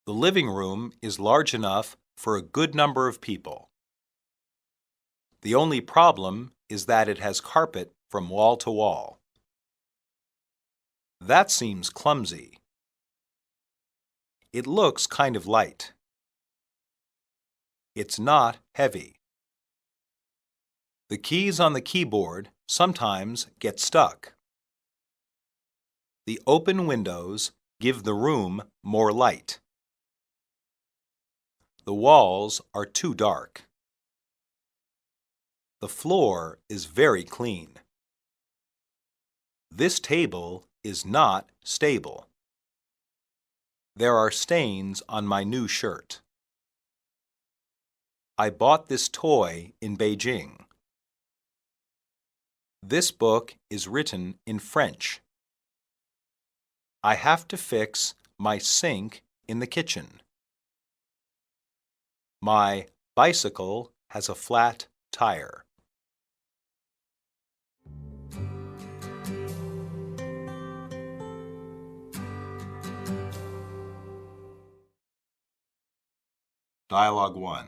The living room is large enough for a good number of people. The only problem is that it has carpet from wall to wall. That seems clumsy. It looks kind of light. It's not heavy. The keys on the keyboard sometimes get stuck. The open windows give the room more light. The walls are too dark. The floor is very clean. This table is not stable. There are stains on my new shirt. I bought this toy in Beijing. This book is written in French. I have to fix my sink in the kitchen. My bicycle has a flat tire. Dialogue 1.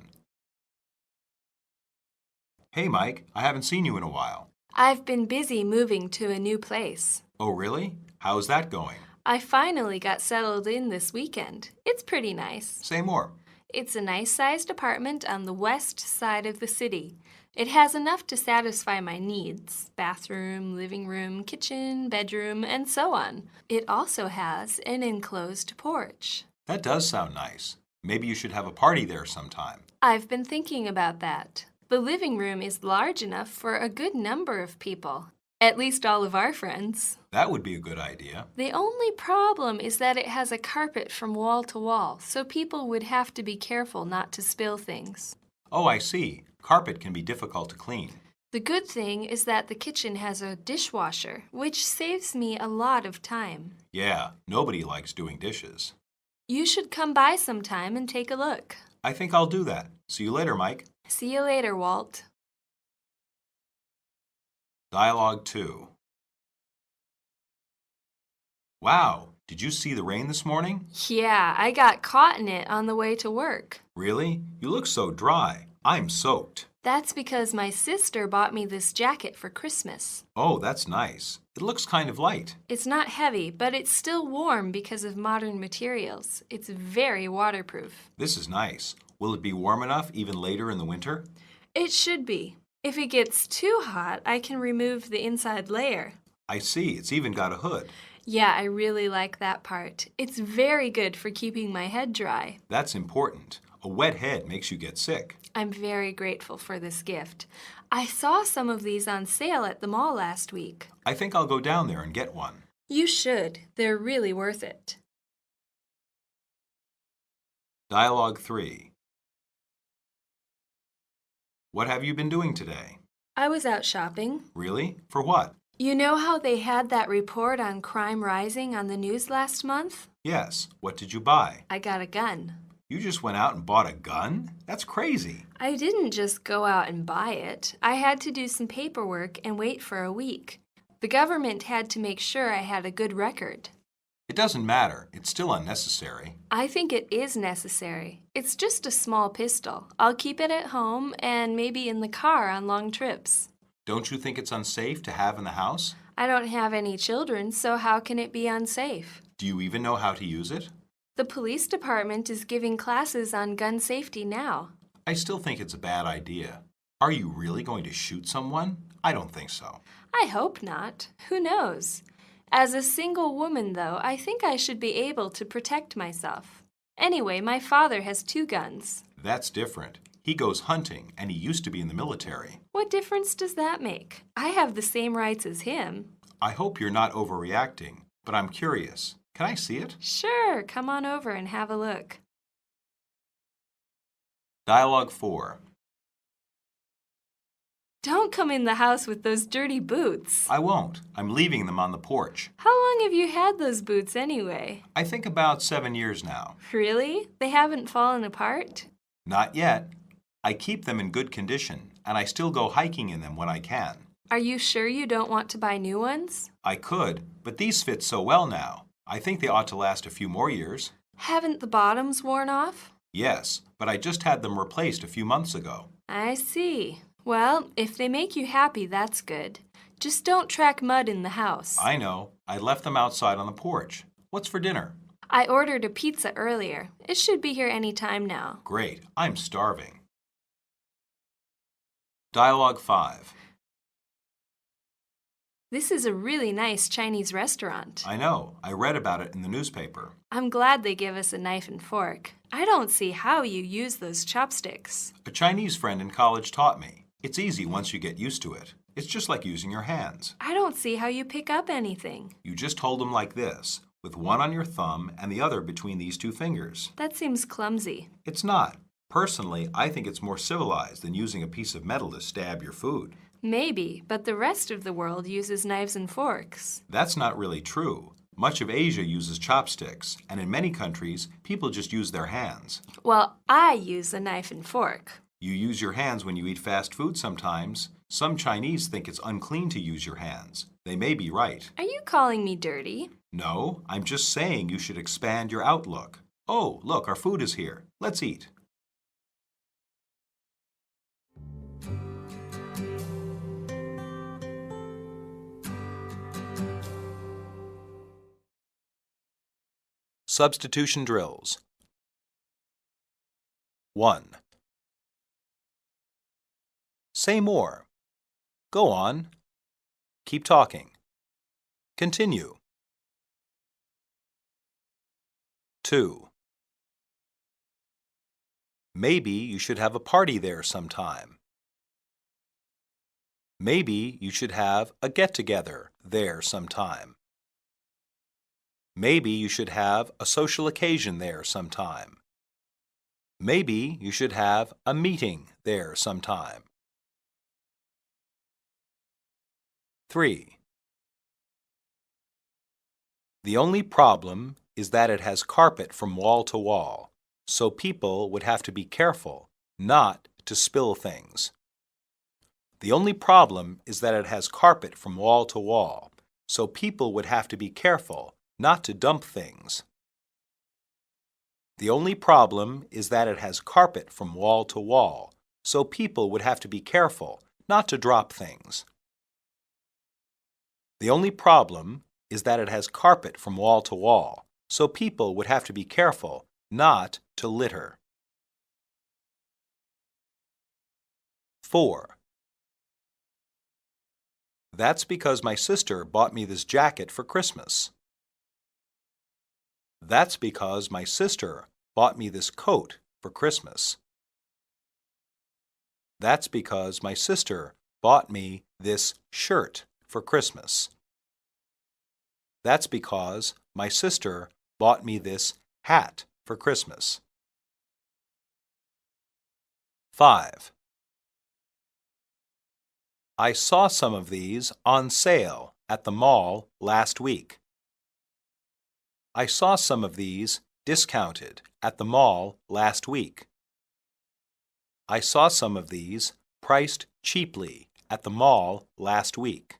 Hey, Mike, I haven't seen you in a while. I've been busy moving to a new place. Oh, really? How's that going? I finally got settled in this weekend. It's pretty nice. Say more. It's a nice-sized apartment on the west side of the city. It has enough to satisfy my needs: bathroom, living room, kitchen, bedroom, and so on. It also has an enclosed porch. That does sound nice. Maybe you should have a party there sometime. I've been thinking about that. The living room is large enough for a good number of people. At least all of our friends. That would be a good idea. The only problem is that it has a carpet from wall to wall, so people would have to be careful not to spill things. Oh, I see. Carpet can be difficult to clean. The good thing is that the kitchen has a dishwasher, which saves me a lot of time. Yeah, nobody likes doing dishes. You should come by sometime and take a look. I think I'll do that. See you later, Mike. See you later, Walt. Dialogue 2. Wow, did you see the rain this morning? Yeah, I got caught in it on the way to work. Really? You look so dry. I'm soaked. That's because my sister bought me this jacket for Christmas. Oh, that's nice. It looks kind of light. It's not heavy, but it's still warm because of modern materials. It's very waterproof. This is nice. Will it be warm enough even later in the winter? It should be. If it gets too hot, I can remove the inside layer. I see. It's even got a hood. Yeah, I really like that part. It's very good for keeping my head dry. That's important. A wet head makes you get sick. I'm very grateful for this gift. I saw some of these on sale at the mall last week. I think I'll go down there and get one. You should. They're really worth it. Dialogue 3. What have you been doing today? I was out shopping. Really? For what? You know how they had that report on crime rising on the news last month? Yes. What did you buy? I got a gun. You just went out and bought a gun? That's crazy. I didn't just go out and buy it. I had to do some paperwork and wait for a week. The government had to make sure I had a good record. It doesn't matter. It's still unnecessary. I think it is necessary. It's just a small pistol. I'll keep it at home and maybe in the car on long trips. Don't you think it's unsafe to have in the house? I don't have any children, so how can it be unsafe? Do you even know how to use it? The police department is giving classes on gun safety now. I still think it's a bad idea. Are you really going to shoot someone? I don't think so. I hope not. Who knows? As a single woman, though, I think I should be able to protect myself. Anyway, my father has 2 guns. That's different. He goes hunting, and he used to be in the military. What difference does that make? I have the same rights as him. I hope you're not overreacting, but I'm curious. Can I see it? Sure, come on over and have a look. Dialogue 4. Don't come in the house with those dirty boots. I won't. I'm leaving them on the porch. How long have you had those boots anyway? I think about 7 years now. Really? They haven't fallen apart? Not yet. I keep them in good condition, and I still go hiking in them when I can. Are you sure you don't want to buy new ones? I could, but these fit so well now. I think they ought to last a few more years. Haven't the bottoms worn off? Yes, but I just had them replaced a few months ago. I see. Well, if they make you happy, that's good. Just don't track mud in the house. I know. I left them outside on the porch. What's for dinner? I ordered a pizza earlier. It should be here any time now. Great. I'm starving. Dialogue 5. This is a really nice Chinese restaurant. I know. I read about it in the newspaper. I'm glad they give us a knife and fork. I don't see how you use those chopsticks. A Chinese friend in college taught me. It's easy once you get used to it. It's just like using your hands. I don't see how you pick up anything. You just hold them like this, with one on your thumb and the other between these two fingers. That seems clumsy. It's not. Personally, I think it's more civilized than using a piece of metal to stab your food. Maybe, but the rest of the world uses knives and forks. That's not really true. Much of Asia uses chopsticks, and in many countries, people just use their hands. Well, I use a knife and fork. You use your hands when you eat fast food sometimes. Some Chinese think it's unclean to use your hands. They may be right. Are you calling me dirty? No, I'm just saying you should expand your outlook. Oh, look, our food is here. Let's eat. Substitution drills. 1. Say more. Go on. Keep talking. Continue. 2. Maybe you should have a party there sometime. Maybe you should have a get-together there sometime. Maybe you should have a social occasion there sometime. Maybe you should have a meeting there sometime. 3. The only problem is that it has carpet from wall to wall, so people would have to be careful not to spill things. The only problem is that it has carpet from wall to wall, so people would have to be careful not to dump things. The only problem is that it has carpet from wall to wall, so people would have to be careful not to drop things. The only problem is that it has carpet from wall to wall, so people would have to be careful not to litter. 4. That's because my sister bought me this jacket for Christmas. That's because my sister bought me this coat for Christmas. That's because my sister bought me this shirt for Christmas. That's because my sister bought me this hat for Christmas. 5. I saw some of these on sale at the mall last week. I saw some of these discounted at the mall last week. I saw some of these priced cheaply at the mall last week.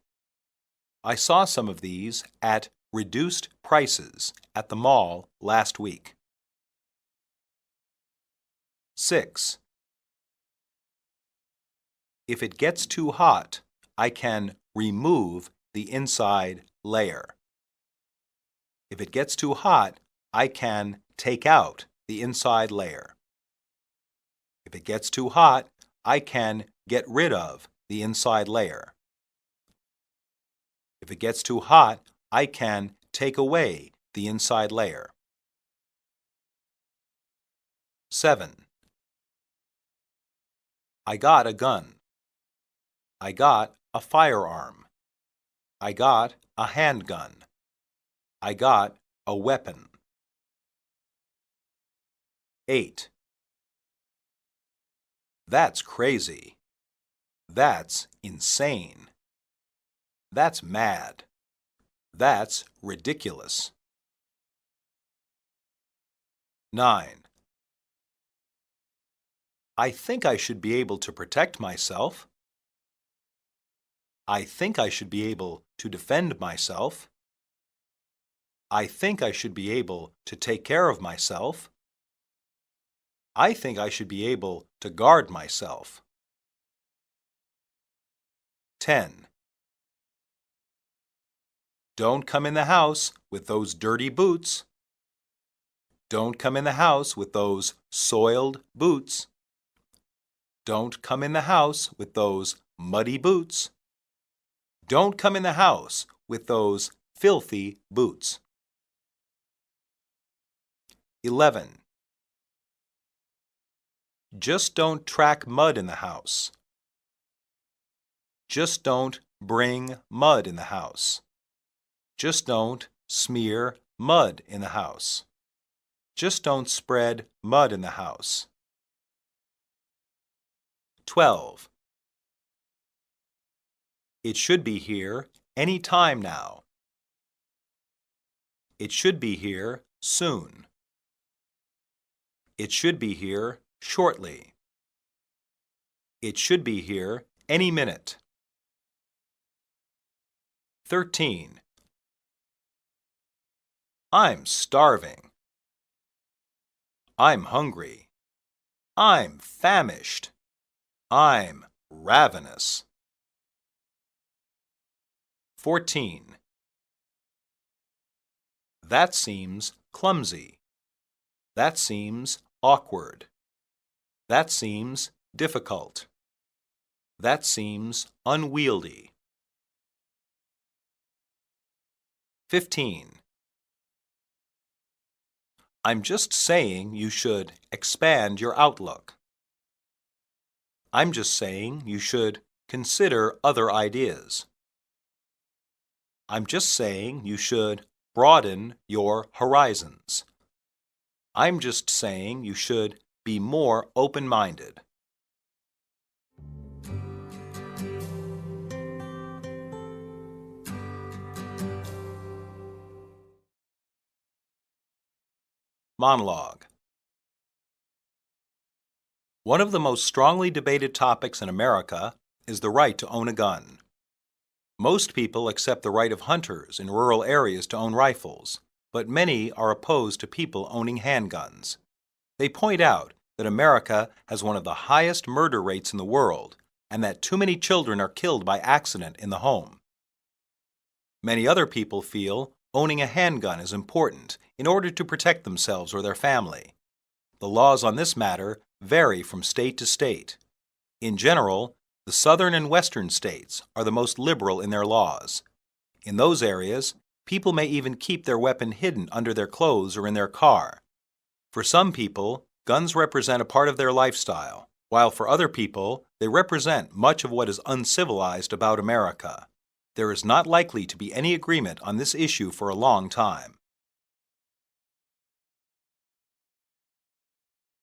I saw some of these at reduced prices at the mall last week. 6. If it gets too hot, I can remove the inside layer. If it gets too hot, I can take out the inside layer. If it gets too hot, I can get rid of the inside layer. If it gets too hot, I can take away the inside layer. 7. I got a gun. I got a firearm. I got a handgun. I got a weapon. 8. That's crazy. That's insane. That's mad. That's ridiculous. 9. I think I should be able to protect myself. I think I should be able to defend myself. I think I should be able to take care of myself. I think I should be able to guard myself. 10. Don't come in the house with those dirty boots. Don't come in the house with those soiled boots. Don't come in the house with those muddy boots. Don't come in the house with those filthy boots. 11. Just don't track mud in the house. Just don't bring mud in the house. Just don't smear mud in the house. Just don't spread mud in the house. 12. It should be here any time now. It should be here soon. It should be here shortly. It should be here any minute. 13. I'm starving. I'm hungry. I'm famished. I'm ravenous. 14. That seems clumsy. That seems awkward. That seems difficult. That seems unwieldy. 15. I'm just saying you should expand your outlook. I'm just saying you should consider other ideas. I'm just saying you should broaden your horizons. I'm just saying you should be more open-minded. Monologue. One of the most strongly debated topics in America is the right to own a gun. Most people accept the right of hunters in rural areas to own rifles, but many are opposed to people owning handguns. They point out that America has one of the highest murder rates in the world and that too many children are killed by accident in the home. Many other people feel owning a handgun is important in order to protect themselves or their family. The laws on this matter vary from state to state. In general, the southern and western states are the most liberal in their laws. In those areas, people may even keep their weapon hidden under their clothes or in their car. For some people, guns represent a part of their lifestyle, while for other people, they represent much of what is uncivilized about America. There is not likely to be any agreement on this issue for a long time.